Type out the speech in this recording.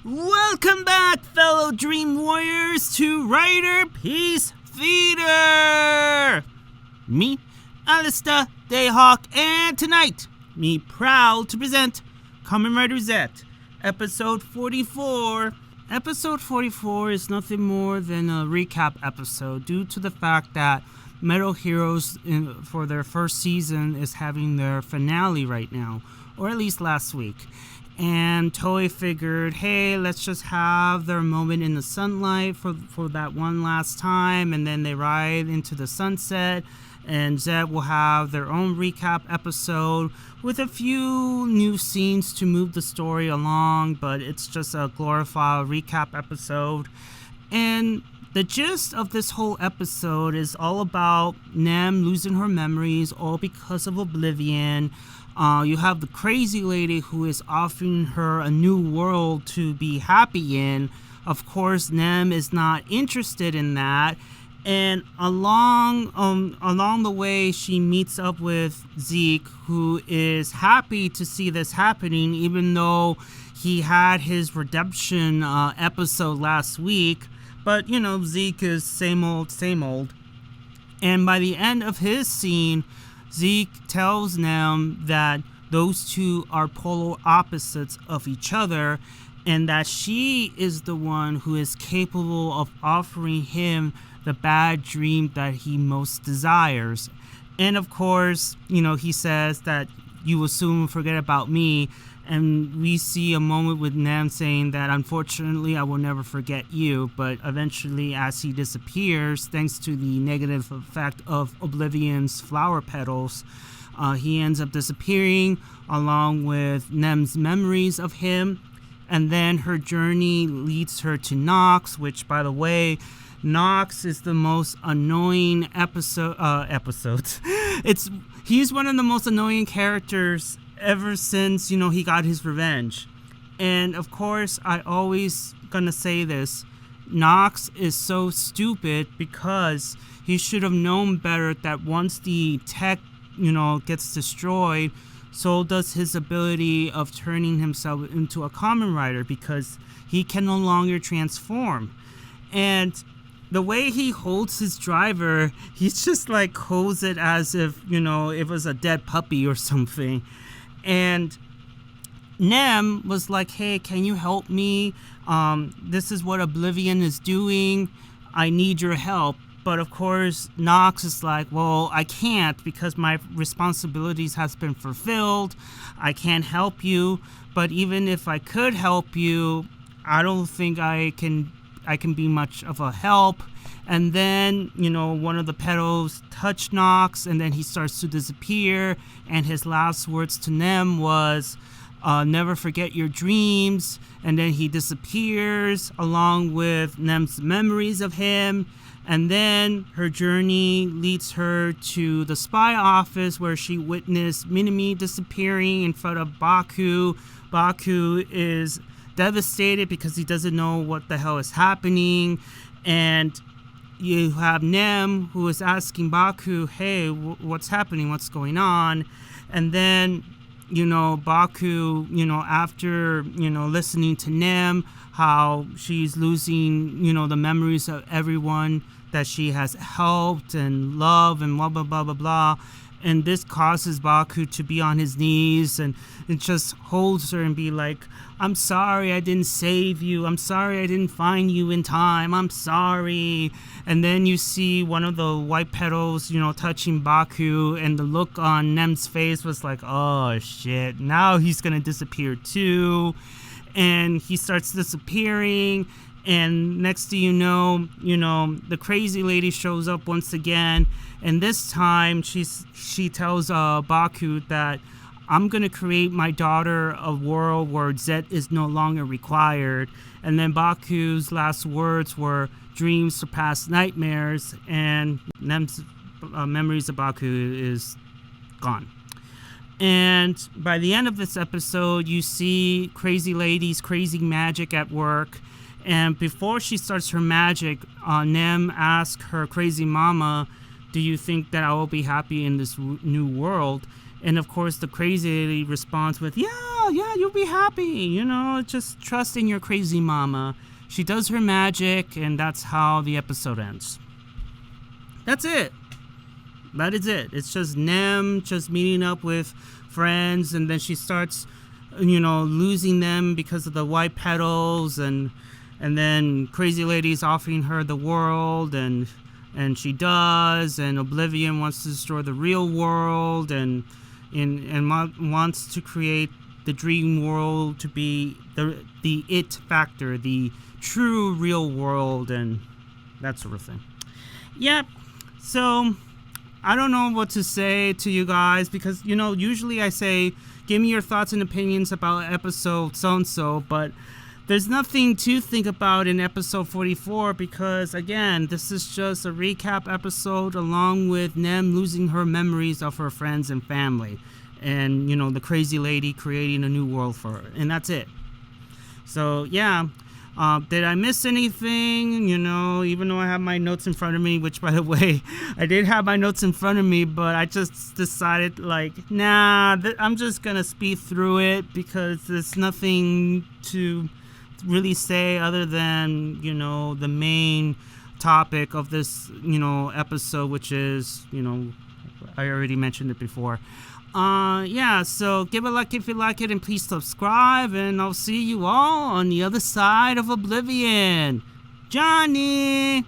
Welcome back, fellow Dream Warriors, to Riderpiece Theater! Me, Alistair Dayhawk, and tonight, me proud to present Kamen Rider Zeztz, Episode 44. Episode 44 is nothing more than a recap episode due to the fact that Metal Heroes for their first season is having their finale right now, or at least last week. And Toei figured, hey, let's just have their moment in the sunlight for that one last time, and then they ride into the sunset, and Zeztz will have their own recap episode with a few new scenes to move the story along, but it's just a glorified recap episode. And the gist of this whole episode is all about Nem losing her memories, all because of Oblivion. You have the crazy lady who is offering her a new world to be happy in. Of course, Nem is not interested in that. And along the way, she meets up with Zeztz, who is happy to see this happening, even though he had his redemption episode last week. But, you know, Zeztz is same old, same old. And by the end of his scene, Zeztz tells Nem that those two are polar opposites of each other, and that she is the one who is capable of offering him the bad dream that he most desires. And of course, you know, he says that you will soon forget about me, and we see a moment with Nem saying that unfortunately I will never forget you, but eventually as he disappears, thanks to the negative effect of Oblivion's flower petals, he ends up disappearing along with Nem's memories of him. And then her journey leads her to Nox, which, by the way, Nox is the most annoying episodes. He's one of the most annoying characters ever since, you know, he got his revenge. And of course, I always gonna say this, Nox is so stupid because he should have known better that once the tech, you know, gets destroyed, so does his ability of turning himself into a Kamen Rider, because he can no longer transform. And the way he holds his driver, he's just like holds it as if, you know, it was a dead puppy or something. And Nem was like, hey, can you help me? This is what Oblivion is doing. I need your help. But of course, Nox is like, well, I can't because my responsibilities has been fulfilled. I can't help you. But even if I could help you, I don't think I can be much of a help. And then, you know, one of the petals touch Nox, and then he starts to disappear. And his last words to Nem was, never forget your dreams. And then he disappears along with Nem's memories of him. And then her journey leads her to the spy office where she witnessed Minami disappearing in front of Baku. Baku is devastated because he doesn't know what the hell is happening. And you have Nem who is asking Baku, hey, what's happening? What's going on? And then, you know, Baku, you know, after, you know, listening to Nem, how she's losing, you know, the memories of everyone that she has helped and loved and blah, blah, blah, blah, blah. And this causes Baku to be on his knees, and it just holds her and be like, I'm sorry I didn't save you. I'm sorry I didn't find you in time. I'm sorry. And then you see one of the white petals, you know, touching Baku, and the look on Nem's face was like, oh shit, now he's gonna disappear too. And he starts disappearing, and next thing you know, the crazy lady shows up once again, and this time she tells Baku that I'm gonna create my daughter a world where Zeztz is no longer required. And then Baku's last words were, dreams surpass nightmares, and Nem's memories of Baku is gone. And by the end of this episode, you see Crazy Lady's crazy magic at work. And before she starts her magic, Nem asks her crazy mama, do you think that I will be happy in this new world? And of course, the crazy lady responds with, yeah, you'll be happy. Just trust in your crazy mama. She does her magic, and that's how the episode ends. That's it. That is it. It's just Nem just meeting up with friends, and then she starts, losing them because of the white petals, and then crazy lady's offering her the world, and she does, and Oblivion wants to destroy the real world, and wants to create the dream world to be the it factor, the true real world, and that sort of thing. Yep. So I don't know what to say to you guys, because usually I say give me your thoughts and opinions about episode so and so, but there's nothing to think about in episode 44, because again, this is just a recap episode along with Nem losing her memories of her friends and family, and the crazy lady creating a new world for her, and that's it. So yeah, did I miss anything? Even though I have my notes in front of me, which by the way, I did have my notes in front of me, but I just decided I'm just gonna speed through it, because there's nothing to really say other than the main topic of this episode, which is I already mentioned it before. So give a like if you like it, and please subscribe, and I'll see you all on the other side of Oblivion. Johnny!